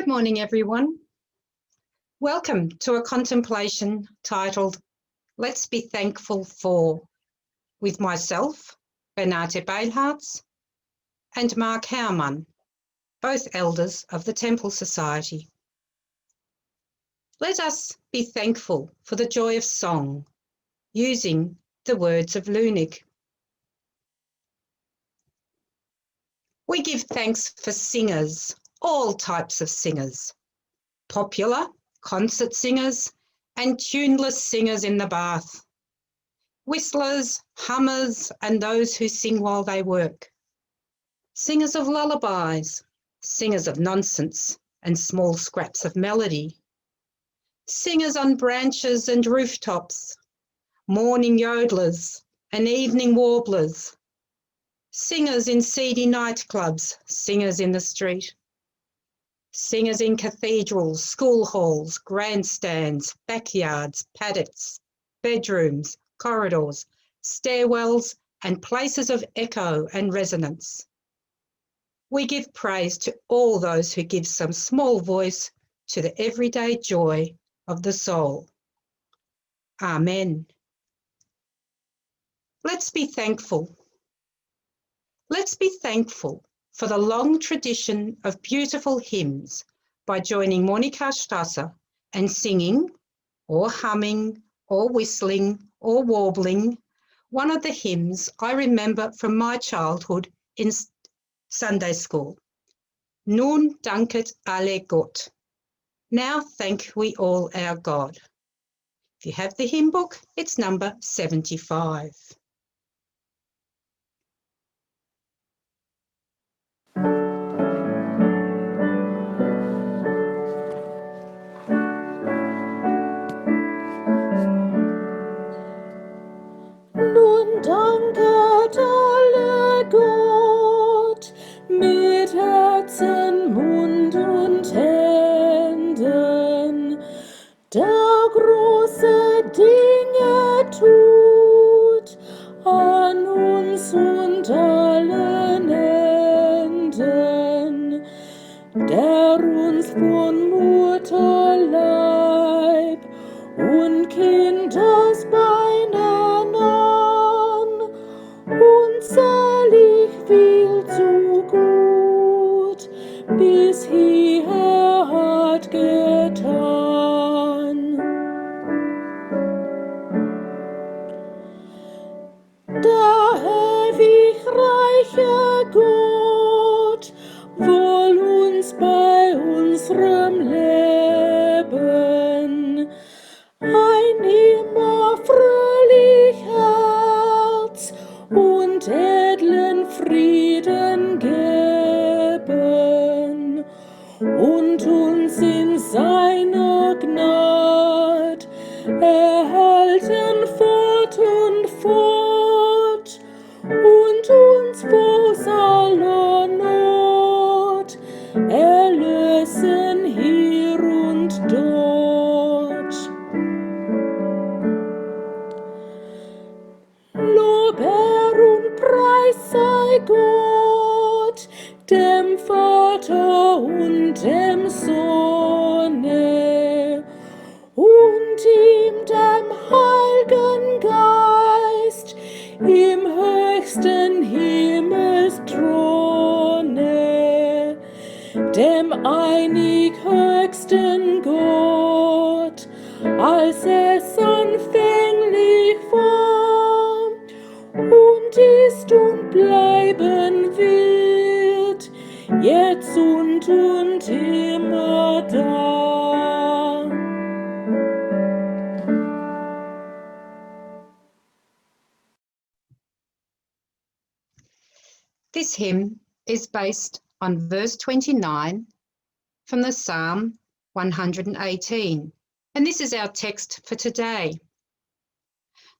Good morning, everyone. Welcome to a contemplation titled Let's Be Thankful For, with myself, Renate Beilharz, and Mark Herrmann, both elders of the Temple Society. Let us be thankful for the joy of song, using the words of Lunig. We give thanks for singers, all types of singers, popular, concert singers, and tuneless singers in the bath, whistlers, hummers, and those who sing while they work, singers of lullabies, singers of nonsense and small scraps of melody, singers on branches and rooftops, morning yodelers and evening warblers, singers in seedy nightclubs, singers in the street, singers in cathedrals, school halls, grandstands, backyards, paddocks, bedrooms, corridors, stairwells, and places of echo and resonance. We give praise to all those who give some small voice to the everyday joy of the soul. Amen. Let's be thankful. Let's be thankful for the long tradition of beautiful hymns by joining Monika Strasser and singing or humming or whistling or warbling one of the hymns I remember from my childhood in Sunday school. Nun danket alle Gott. Now thank we all our God. If you have the hymn book, it's number 75. Nun danket alle Gott mit Herzen, Mund und Händen, der große Dinge tut an uns und allen Enden, der uns von Mutterleib und Kindesbeinen und selig viel zu gut bis hierher hat getan. Der ewig reiche Gott wohl uns bei unserem Leben ein immer fröhlich Herz und edlen Frieden geben und uns in seiner Gnad erhalten fort und fort und uns vor aller Not erlösen hier und dort. Lob, und Preis sei Gott, dem Vater und dem Sohne und ihm, dem Heiligen Geist, im höchsten Himmelsthrone, dem einig höchsten Gott, als es anfänglich war und ist und bleiben wird, jetzt und immer da. This hymn is based on verse 29 from the Psalm 118, and this is our text for today.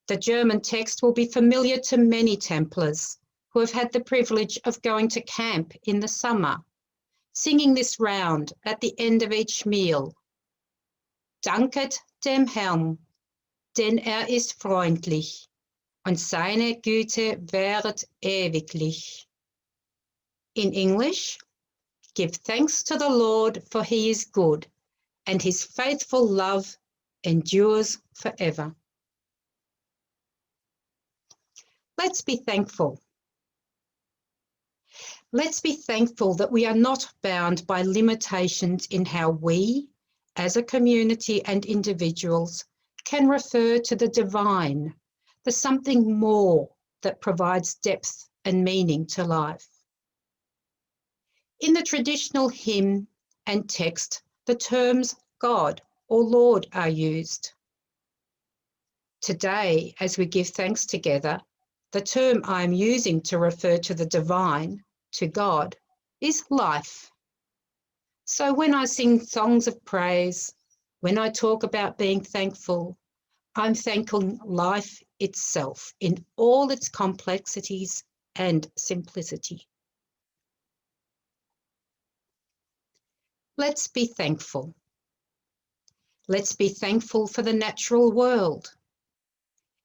The German text will be familiar to many Templars who have had the privilege of going to camp in the summer, singing this round at the end of each meal. Danket dem Herrn, denn ist freundlich, und seine Güte währet ewiglich. In English, Give thanks to the Lord, for he is good, and his faithful love endures forever. Let's be thankful. Let's be thankful that we are not bound by limitations in how we, as a community and individuals, can refer to the divine, the something more that provides depth and meaning to life. In the traditional hymn and text, the terms God or Lord are used. Today, as we give thanks together, the term I am using to refer to the divine, to God, is life. So when I sing songs of praise, when I talk about being thankful, I'm thanking life itself in all its complexities and simplicity. Let's be thankful. Let's be thankful for the natural world.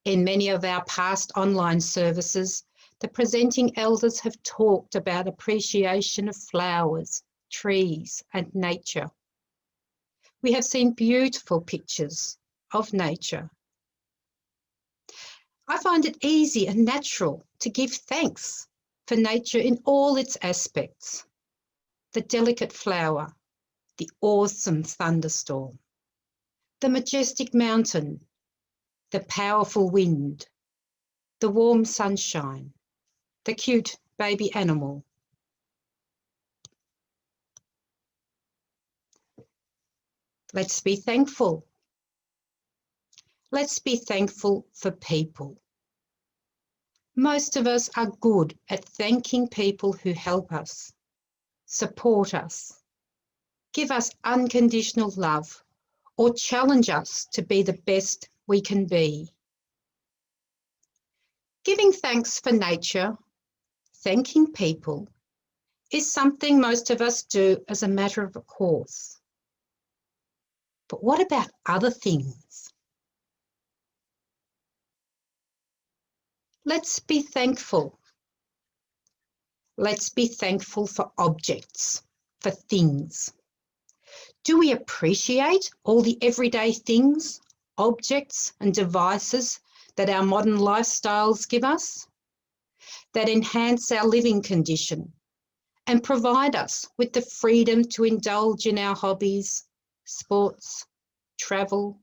In many of our past online services, the presenting elders have talked about appreciation of flowers, trees, and nature. We have seen beautiful pictures of nature. I find it easy and natural to give thanks for nature in all its aspects. The delicate flower, the awesome thunderstorm, the majestic mountain, the powerful wind, the warm sunshine, the cute baby animal. Let's be thankful. Let's be thankful for people. Most of us are good at thanking people who help us, support us, give us unconditional love, or challenge us to be the best we can be. Giving thanks for nature, thanking people, is something most of us do as a matter of course. But what about other things? Let's be thankful. Let's be thankful for objects, for things. Do we appreciate all the everyday things, objects and devices that our modern lifestyles give us, that enhance our living condition and provide us with the freedom to indulge in our hobbies, sports, travel,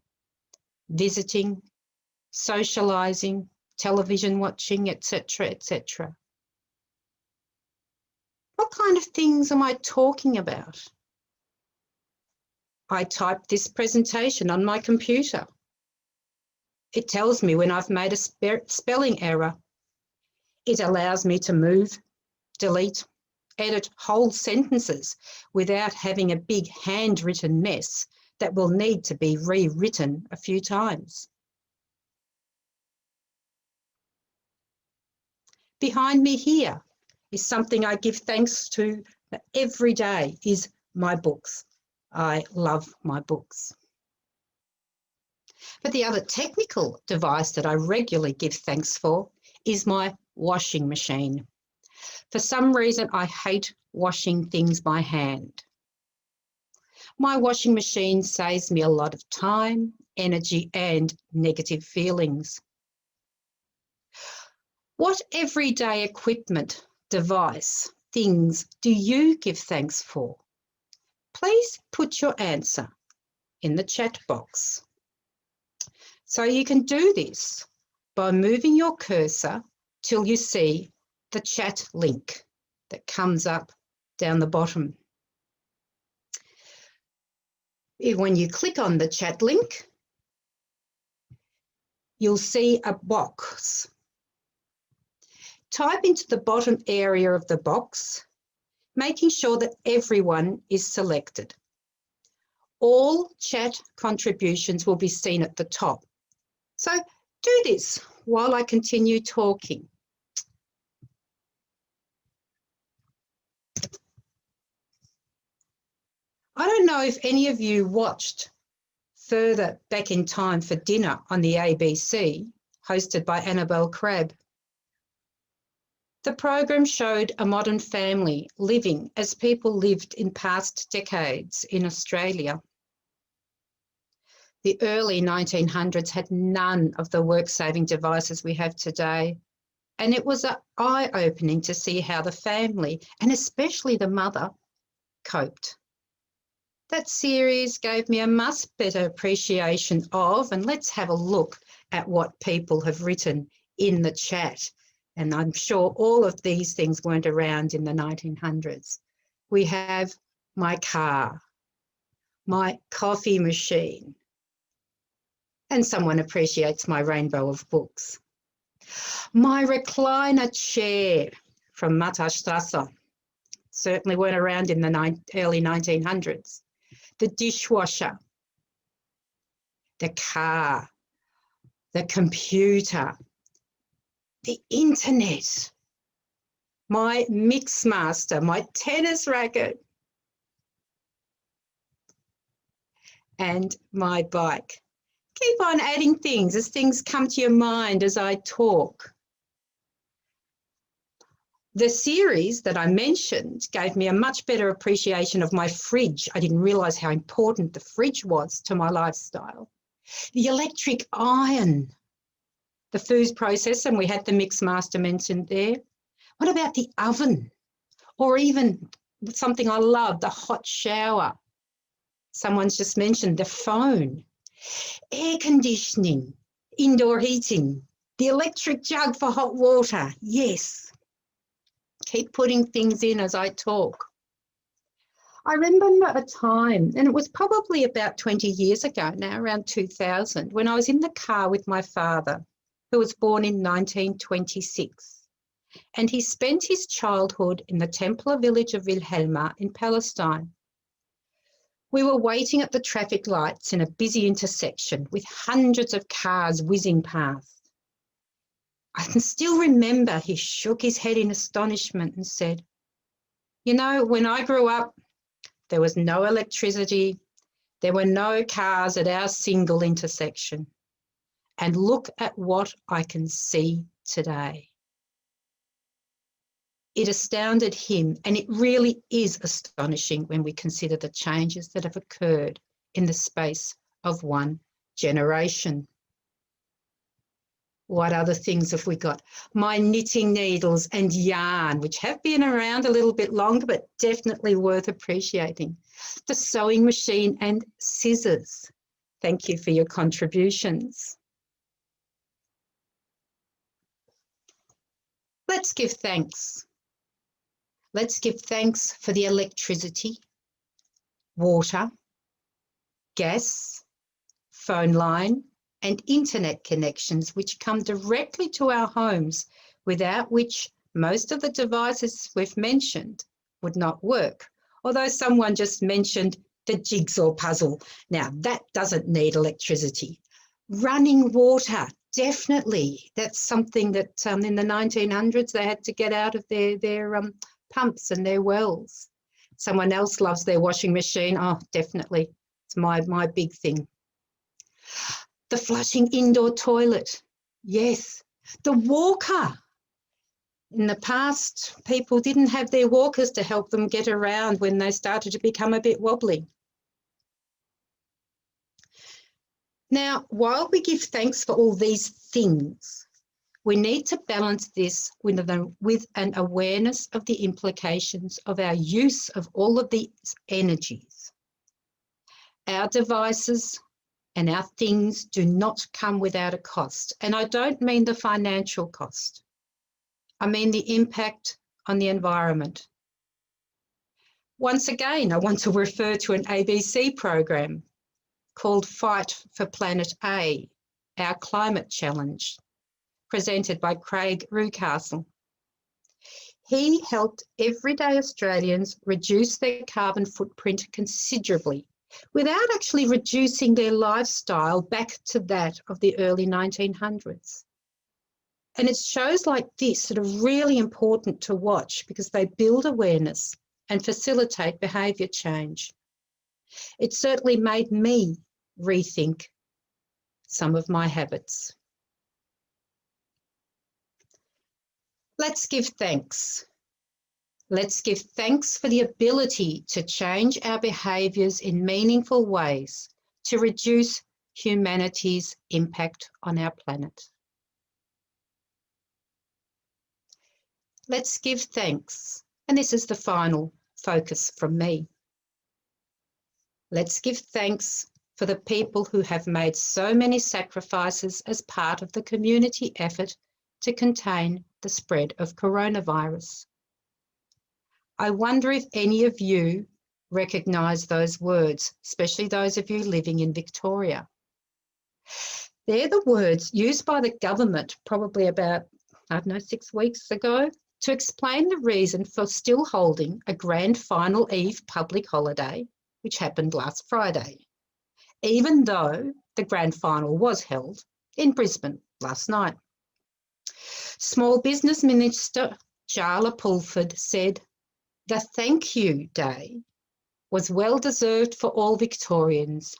visiting, socialising, television watching, etc., etc.? What kind of things am I talking about? I type this presentation on my computer. It tells me when I've made a spelling error. It allows me to move, delete, edit whole sentences without having a big handwritten mess that will need to be rewritten a few times. Behind me here is something I give thanks to every day, is my books. I love my books. But the other technical device that I regularly give thanks for is my washing machine. For some reason, I hate washing things by hand. My washing machine saves me a lot of time, energy, and negative feelings. What everyday equipment, device, things do you give thanks for? Please put your answer in the chat box. So you can do this by moving your cursor till you see the chat link that comes up down the bottom. When you click on the chat link, you'll see a box. Type into the bottom area of the box, making sure that everyone is selected. All chat contributions will be seen at the top. So do this while I continue talking. I don't know if any of you watched Further Back in Time for Dinner on the ABC, hosted by Annabelle Crabb. The program showed a modern family living as people lived in past decades in Australia. The early 1900s had none of the work-saving devices we have today, and it was eye-opening to see how the family, and especially the mother, coped. That series gave me a much better appreciation of, and let's have a look at what people have written in the chat. And I'm sure all of these things weren't around in the 1900s. We have my car, my coffee machine, and someone appreciates my rainbow of books. My recliner chair from Matterstrasse, certainly weren't around in the early 1900s. The dishwasher, the car, the computer, the internet, my mixmaster, my tennis racket, and my bike. Keep on adding things as things come to your mind as I talk. The series that I mentioned gave me a much better appreciation of my fridge. I didn't realise how important the fridge was to my lifestyle. The electric iron, the food processor, and we had the mixmaster mentioned there. What about the oven? Or even something I love, the hot shower. Someone's just mentioned the phone. Air conditioning, indoor heating, the electric jug for hot water, yes. Keep putting things in as I talk. I remember a time, and it was probably about 20 years ago now, around 2000, when I was in the car with my father, who was born in 1926. And he spent his childhood in the Templar village of Wilhelma in Palestine. We were waiting at the traffic lights in a busy intersection with hundreds of cars whizzing past. I can still remember he shook his head in astonishment and said, "You know, when I grew up, there was no electricity, there were no cars at our single intersection. And look at what I can see today." It astounded him, and it really is astonishing when we consider the changes that have occurred in the space of one generation. What other things have we got? My knitting needles and yarn, which have been around a little bit longer, but definitely worth appreciating. The sewing machine and scissors. Thank you for your contributions. Let's give thanks. Let's give thanks for the electricity, water, gas, phone line, and internet connections which come directly to our homes, without which most of the devices we've mentioned would not work. Although someone just mentioned the jigsaw puzzle. Now, that doesn't need electricity. Running water, definitely. That's something that in the 1900s they had to get out of their pumps and their wells. Someone else loves their washing machine. Oh, definitely. It's my big thing. The flushing indoor toilet. Yes. The walker. In the past, people didn't have their walkers to help them get around when they started to become a bit wobbly. Now, while we give thanks for all these things, we need to balance this with an awareness of the implications of our use of all of these energies. Our devices and our things do not come without a cost. And I don't mean the financial cost. I mean the impact on the environment. Once again, I want to refer to an ABC program called Fight for Planet A, Our Climate Challenge, presented by Craig Rucastle. He helped everyday Australians reduce their carbon footprint considerably without actually reducing their lifestyle back to that of the early 1900s. And it's shows like this that are really important to watch because they build awareness and facilitate behaviour change. It certainly made me rethink some of my habits. Let's give thanks. Let's give thanks for the ability to change our behaviours in meaningful ways to reduce humanity's impact on our planet. Let's give thanks, and this is the final focus from me. Let's give thanks for the people who have made so many sacrifices as part of the community effort to contain the spread of coronavirus. I wonder if any of you recognise those words, especially those of you living in Victoria. They're the words used by the government probably about, 6 weeks ago to explain the reason for still holding a grand final eve public holiday, which happened last Friday, even though the grand final was held in Brisbane last night. Small Business Minister Jarla Pulford said, "The thank you day was well deserved for all Victorians."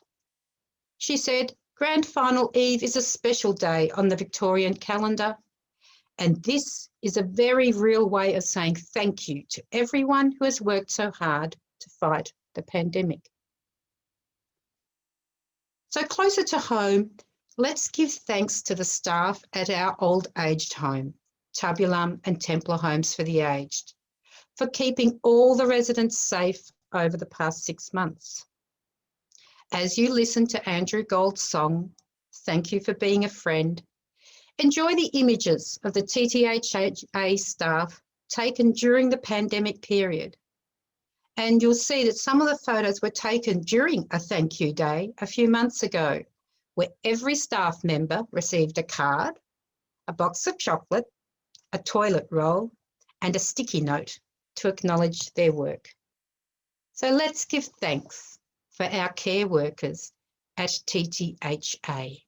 She said, "Grand Final Eve is a special day on the Victorian calendar, and this is a very real way of saying thank you to everyone who has worked so hard to fight the pandemic." So closer to home, let's give thanks to the staff at our old aged home, Tabulum and Templar Homes for the Aged, for keeping all the residents safe over the past 6 months. As you listen to Andrew Gold's song, "Thank You for Being a Friend," enjoy the images of the TTHA staff taken during the pandemic period. And you'll see that some of the photos were taken during a thank you day a few months ago, where every staff member received a card, a box of chocolate, a toilet roll, and a sticky note to acknowledge their work. So let's give thanks for our care workers at TTHA.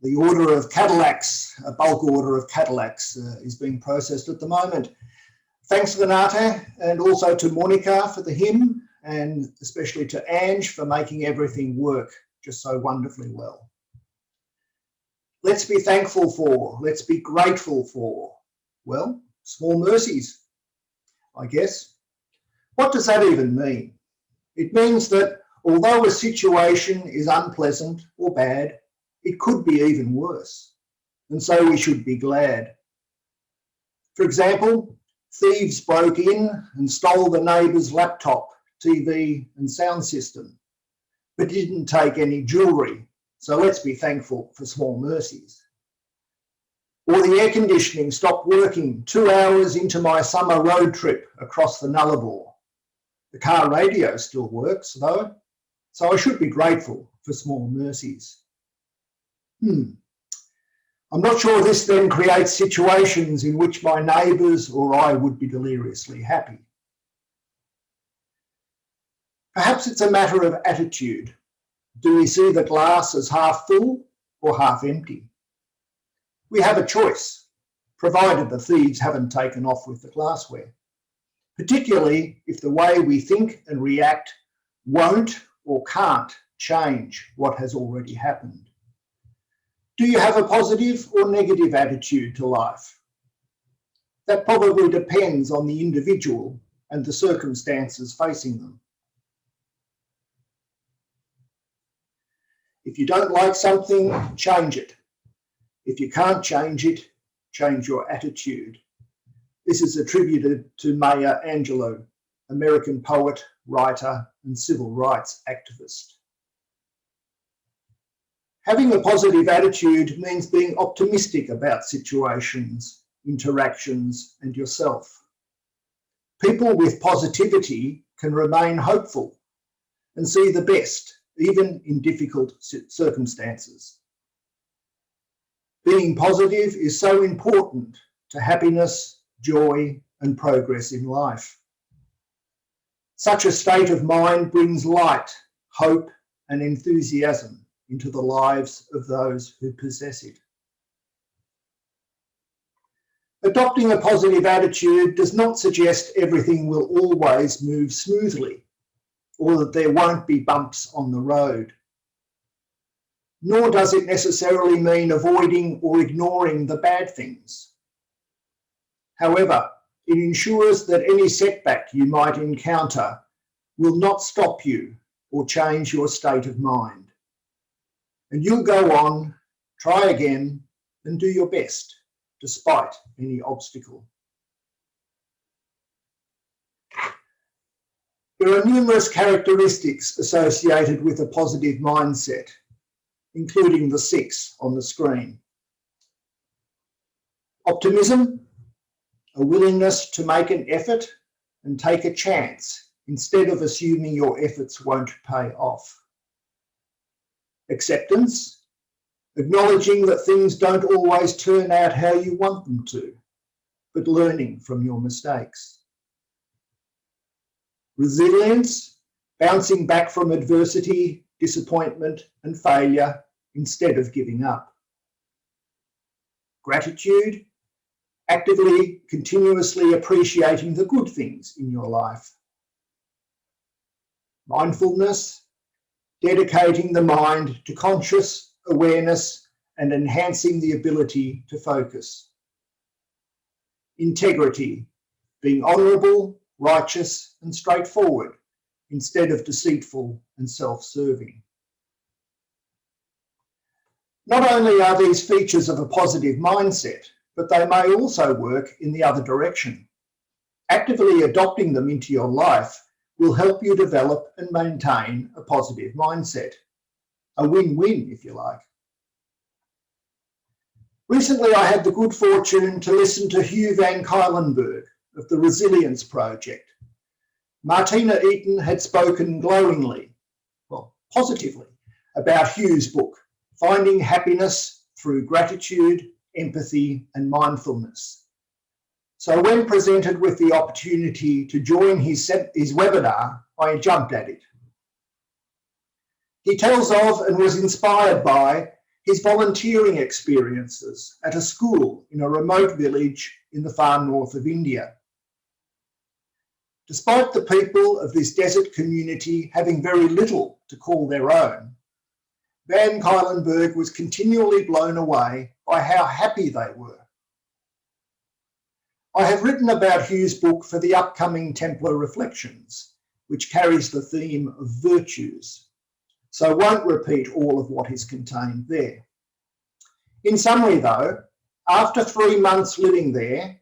The order of Cadillacs, a bulk order of Cadillacs is being processed at the moment. Thanks, Renate, and also to Monica for the hymn, and especially to Ange for making everything work just so wonderfully well. Let's be thankful for, let's be grateful for, well, small mercies, I guess. What does that even mean? It means that although a situation is unpleasant or bad, it could be even worse, and so we should be glad. For example, thieves broke in and stole the neighbour's laptop, TV and sound system, but didn't take any jewellery, so let's be thankful for small mercies. Or the air conditioning stopped working 2 hours into my summer road trip across the Nullarbor. The car radio still works though, so I should be grateful for small mercies. I'm not sure this then creates situations in which my neighbours or I would be deliriously happy. Perhaps it's a matter of attitude. Do we see the glass as half full or half empty? We have a choice, provided the thieves haven't taken off with the glassware, particularly if the way we think and react won't or can't change what has already happened. Do you have a positive or negative attitude to life? That probably depends on the individual and the circumstances facing them. If you don't like something, change it. If you can't change it, change your attitude. This is attributed to Maya Angelou, American poet, writer, and civil rights activist. Having a positive attitude means being optimistic about situations, interactions, and yourself. People with positivity can remain hopeful and see the best, even in difficult circumstances. Being positive is so important to happiness, joy, and progress in life. Such a state of mind brings light, hope, and enthusiasm into the lives of those who possess it. Adopting a positive attitude does not suggest everything will always move smoothly or that there won't be bumps on the road. Nor does it necessarily mean avoiding or ignoring the bad things. However, it ensures that any setback you might encounter will not stop you or change your state of mind. And you'll go on, try again, and do your best, despite any obstacle. There are numerous characteristics associated with a positive mindset, including the 6 on the screen. Optimism, a willingness to make an effort and take a chance instead of assuming your efforts won't pay off. Acceptance, acknowledging that things don't always turn out how you want them to, but learning from your mistakes. Resilience, bouncing back from adversity, disappointment, and failure instead of giving up. Gratitude, actively, continuously appreciating the good things in your life. Mindfulness, dedicating the mind to conscious awareness and enhancing the ability to focus. Integrity, being honourable, righteous, and straightforward instead of deceitful and self-serving. Not only are these features of a positive mindset, but they may also work in the other direction. Actively adopting them into your life will help you develop and maintain a positive mindset. A win-win, if you like. Recently, I had the good fortune to listen to Hugh van Cuylenburg of the Resilience Project. Martina Eaton had spoken glowingly, well, positively, about Hugh's book, Finding Happiness Through Gratitude, Empathy and Mindfulness. So when presented with the opportunity to join his webinar, I jumped at it. He tells of and was inspired by his volunteering experiences at a school in a remote village in the far north of India. Despite the people of this desert community having very little to call their own, Van Cuylenburg was continually blown away by how happy they were. I have written about Hugh's book for the upcoming Templar Reflections, which carries the theme of virtues, so I won't repeat all of what is contained there. In summary though, after 3 months living there,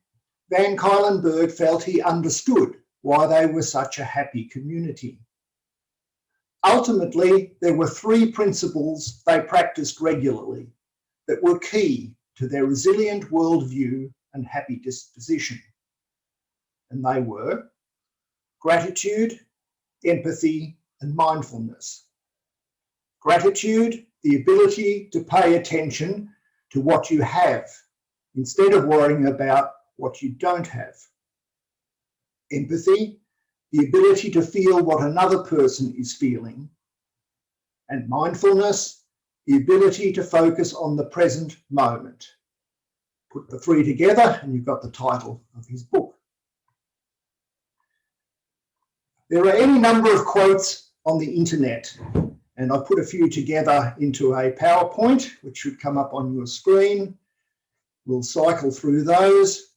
Van Cuylenburg felt he understood why they were such a happy community. Ultimately, there were 3 principles they practiced regularly that were key to their resilient worldview and happy disposition. And they were gratitude, empathy, and mindfulness. Gratitude, the ability to pay attention to what you have instead of worrying about what you don't have. Empathy, the ability to feel what another person is feeling. And mindfulness, the ability to focus on the present moment. Put the 3 together and you've got the title of his book. There are any number of quotes on the internet, and I put a few together into a PowerPoint, which should come up on your screen. We'll cycle through those.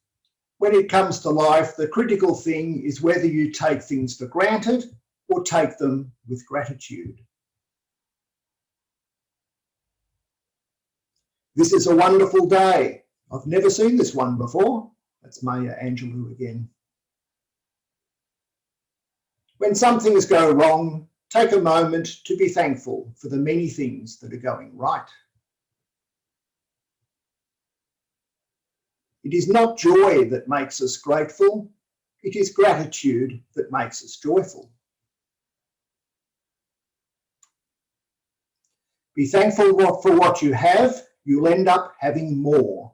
When it comes to life, the critical thing is whether you take things for granted or take them with gratitude. This is a wonderful day. I've never seen this one before. That's Maya Angelou again. When some things go wrong, take a moment to be thankful for the many things that are going right. It is not joy that makes us grateful, it is gratitude that makes us joyful. Be thankful for what you have, you'll end up having more.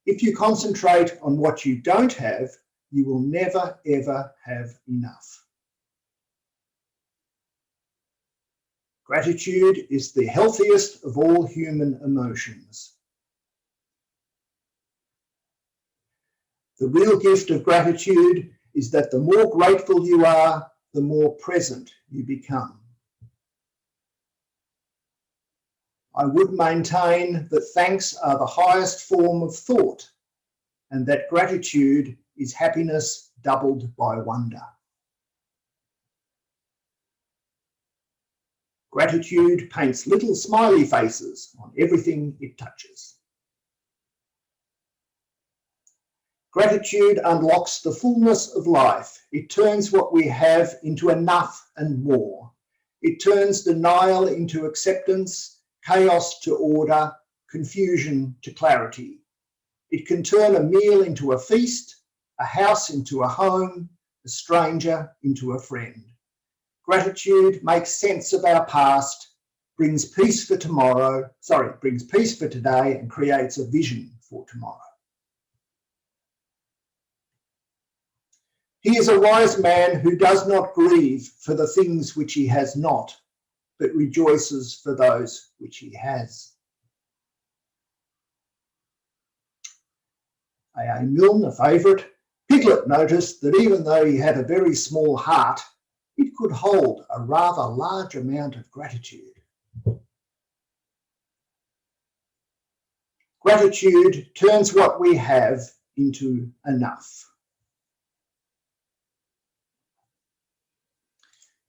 If you concentrate on what you don't have, you will never ever have enough. Gratitude is the healthiest of all human emotions. The real gift of gratitude is that the more grateful you are, the more present you become. I would maintain that thanks are the highest form of thought, and that gratitude is happiness doubled by wonder. Gratitude paints little smiley faces on everything it touches. Gratitude unlocks the fullness of life. It turns what we have into enough and more. It turns denial into acceptance, chaos to order, confusion to clarity. It can turn a meal into a feast, a house into a home, a stranger into a friend. Gratitude makes sense of our past, brings peace for today and creates a vision for tomorrow. He is a wise man who does not grieve for the things which he has not, but rejoices for those which he has. A.A. Milne, a favourite, Piglet noticed that even though he had a very small heart, it could hold a rather large amount of gratitude. Gratitude turns what we have into enough.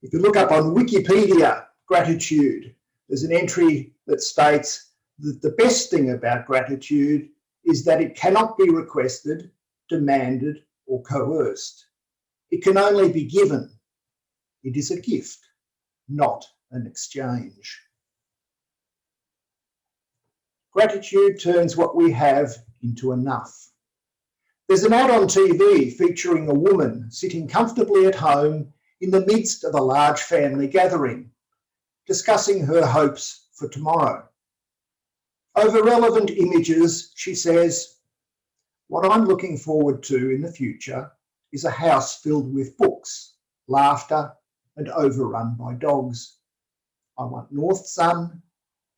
If you look up on Wikipedia, gratitude, there's an entry that states that the best thing about gratitude is that it cannot be requested, demanded, or coerced. It can only be given. It is a gift, not an exchange. Gratitude turns what we have into enough. There's an ad on TV featuring a woman sitting comfortably at home in the midst of a large family gathering, discussing her hopes for tomorrow. Over relevant images, she says, "What I'm looking forward to in the future is a house filled with books, laughter, and overrun by dogs. I want north sun,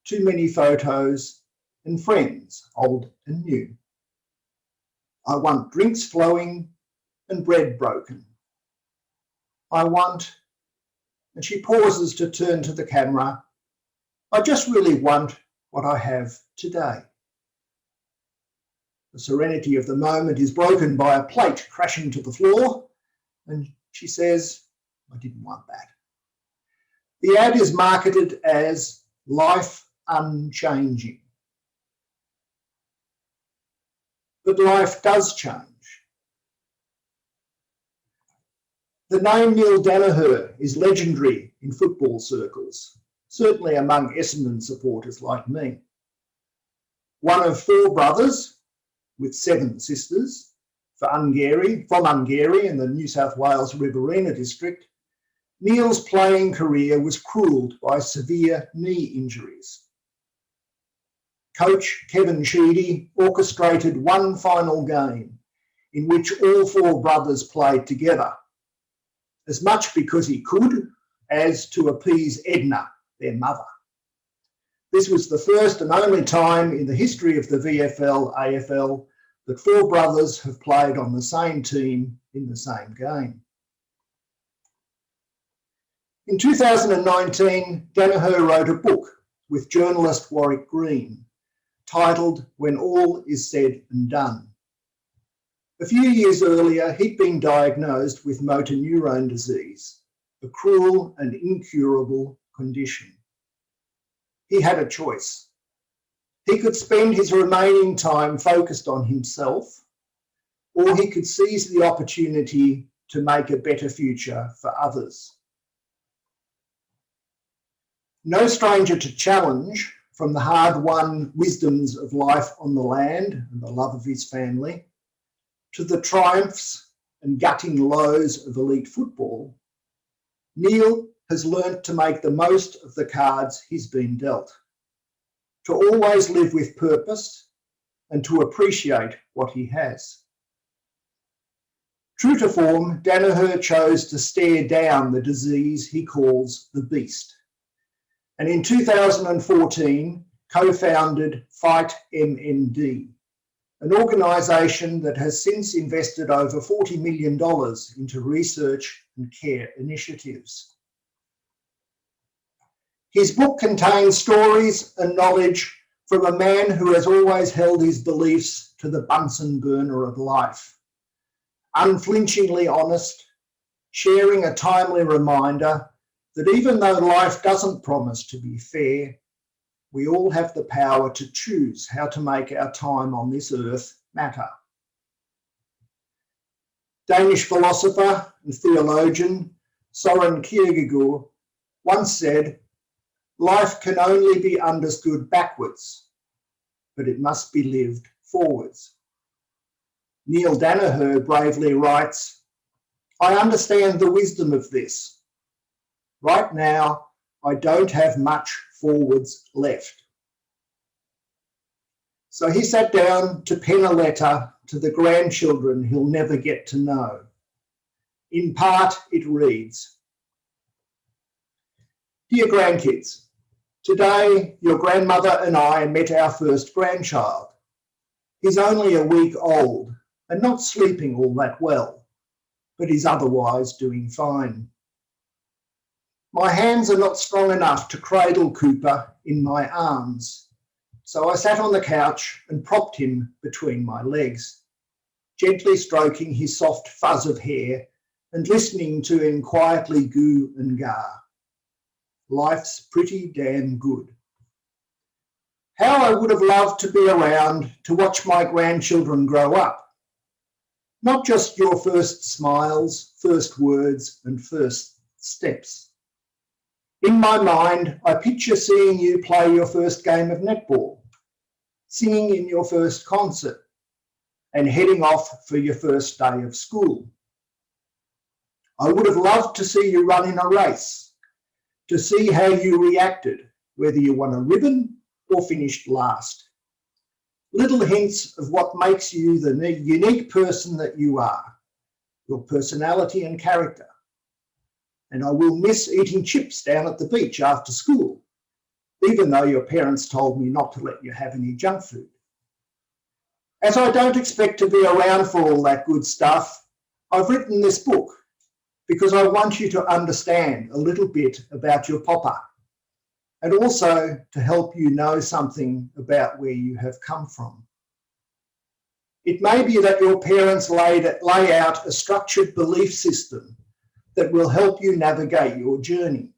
too many photos, and friends, old and new. I want drinks flowing and bread broken. I want, and she pauses to turn to the camera, I just really want what I have today. The serenity of the moment is broken by a plate crashing to the floor, and she says, I didn't want that. The ad is marketed as life unchanging. But life does change. The name Neil Danaher is legendary in football circles, certainly among Essendon supporters like me. One of 4 brothers with 7 sisters from Ungary in the New South Wales Riverina district, Neil's playing career was cruelled by severe knee injuries. Coach Kevin Sheedy orchestrated one final game in which all 4 brothers played together, as much because he could as to appease Edna, their mother. This was the first and only time in the history of the VFL-AFL that 4 brothers have played on the same team in the same game. In 2019, Danaher wrote a book with journalist Warwick Green titled When All Is Said and Done. A few years earlier, he'd been diagnosed with motor neurone disease, a cruel and incurable condition. He had a choice. He could spend his remaining time focused on himself, or he could seize the opportunity to make a better future for others. No stranger to challenge, from the hard-won wisdoms of life on the land and the love of his family, to the triumphs and gutting lows of elite football, Neil has learnt to make the most of the cards he's been dealt, to always live with purpose and to appreciate what he has. True to form, Danaher chose to stare down the disease he calls the beast, and in 2014 co-founded Fight MND, an organisation that has since invested over $40 million into research and care initiatives. His book contains stories and knowledge from a man who has always held his beliefs to the Bunsen burner of life, unflinchingly honest, sharing a timely reminder that even though life doesn't promise to be fair, we all have the power to choose how to make our time on this earth matter. Danish philosopher and theologian Søren Kierkegaard once said, "Life can only be understood backwards, but it must be lived forwards." Neil Danaher bravely writes, "I understand the wisdom of this. Right now, I don't have much forwards left." So he sat down to pen a letter to the grandchildren he'll never get to know. In part, it reads, "Dear grandkids, today your grandmother and I met our first grandchild. He's only a week old and not sleeping all that well, but he's otherwise doing fine. My hands are not strong enough to cradle Cooper in my arms, so I sat on the couch and propped him between my legs, gently stroking his soft fuzz of hair and listening to him quietly goo and gar. Life's pretty damn good. How I would have loved to be around to watch my grandchildren grow up. Not just your first smiles, first words and first steps. In my mind, I picture seeing you play your first game of netball, singing in your first concert, and heading off for your first day of school. I would have loved to see you run in a race, to see how you reacted, whether you won a ribbon or finished last. Little hints of what makes you the unique person that you are, your personality and character. And I will miss eating chips down at the beach after school, even though your parents told me not to let you have any junk food. As I don't expect to be around for all that good stuff, I've written this book because I want you to understand a little bit about your papa and also to help you know something about where you have come from. It may be that your parents lay out a structured belief system that will help you navigate your journey.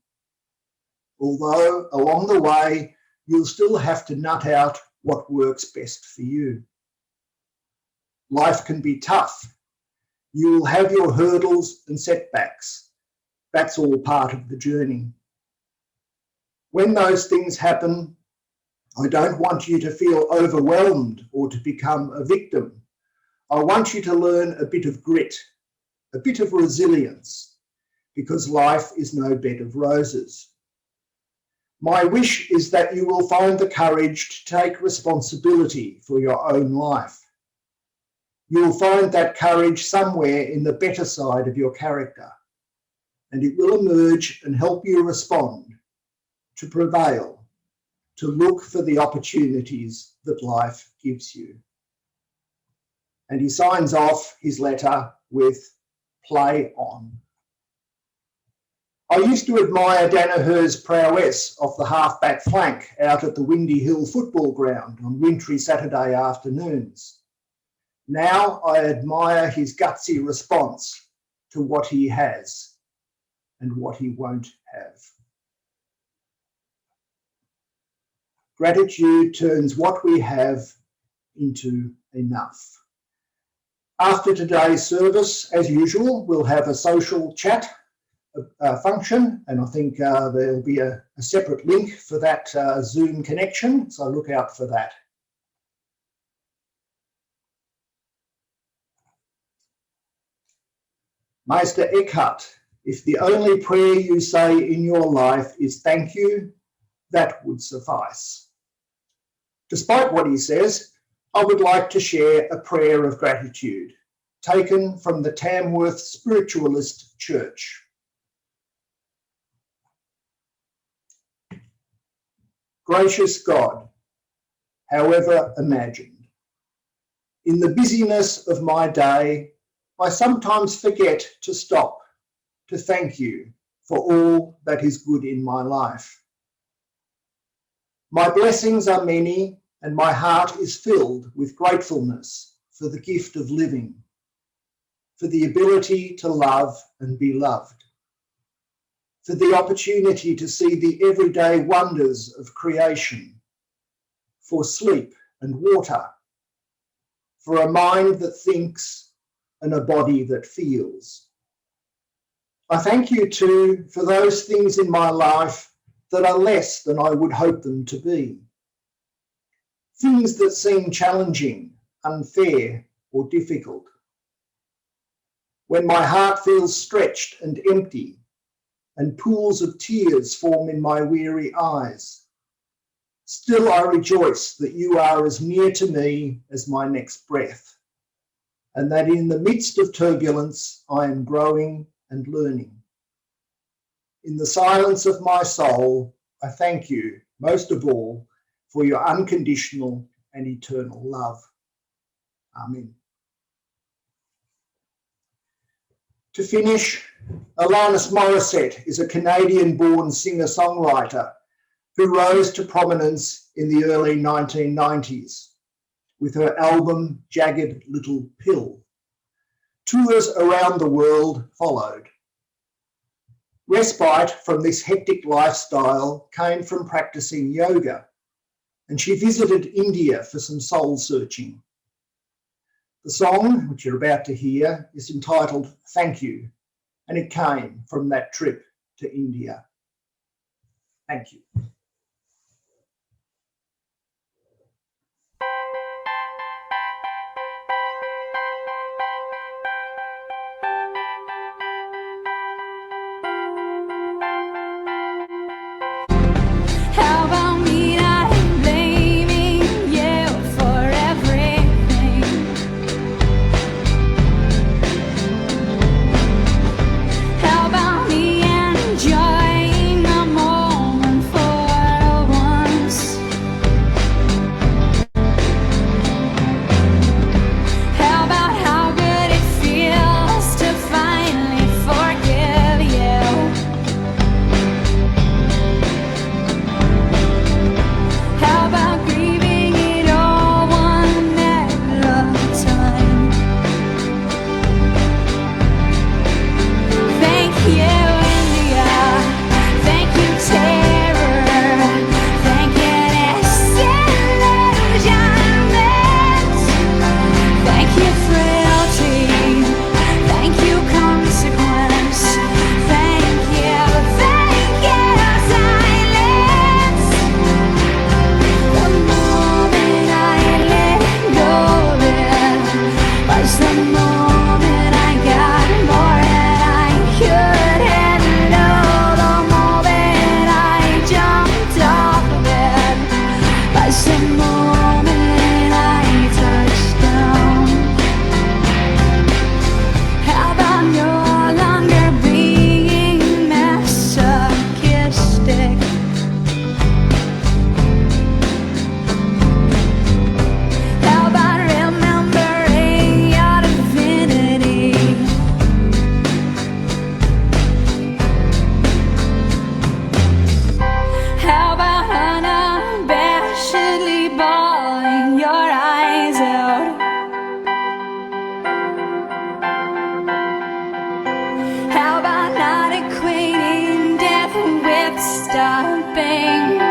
Although along the way, you'll still have to nut out what works best for you. Life can be tough. You will have your hurdles and setbacks. That's all part of the journey. When those things happen, I don't want you to feel overwhelmed or to become a victim. I want you to learn a bit of grit, a bit of resilience, because life is no bed of roses. My wish is that you will find the courage to take responsibility for your own life. You will find that courage somewhere in the better side of your character, and it will emerge and help you respond, to prevail, to look for the opportunities that life gives you. And he signs off his letter with "play on." I used to admire Danaher's prowess off the half-back flank out at the Windy Hill football ground on wintry Saturday afternoons. Now I admire his gutsy response to what he has and what he won't have. Gratitude turns what we have into enough. After today's service, as usual, we'll have a social chat function, and I think there'll be a separate link for that Zoom connection, so look out for that. Meister Eckhart, if the only prayer you say in your life is thank you, that would suffice. Despite what he says, I would like to share a prayer of gratitude taken from the Tamworth Spiritualist Church. Gracious God, however imagined, in the busyness of my day, I sometimes forget to stop to thank you for all that is good in my life. My blessings are many, and my heart is filled with gratefulness for the gift of living, for the ability to love and be loved, for the opportunity to see the everyday wonders of creation, for sleep and water, for a mind that thinks and a body that feels. I thank you too for those things in my life that are less than I would hope them to be. Things that seem challenging, unfair, or difficult. When my heart feels stretched and empty, and pools of tears form in my weary eyes, still I rejoice that you are as near to me as my next breath, and that in the midst of turbulence I am growing and learning. In the silence of my soul, I thank you, most of all, for your unconditional and eternal love. Amen. To finish, Alanis Morissette is a Canadian-born singer-songwriter who rose to prominence in the early 1990s with her album Jagged Little Pill. Tours around the world followed. Respite from this hectic lifestyle came from practicing yoga, and she visited India for some soul searching. The song, which you're about to hear, is entitled Thank You, and it came from that trip to India. Thank you. How about me not blaming you for everything? How about me enjoying the moment for stopping.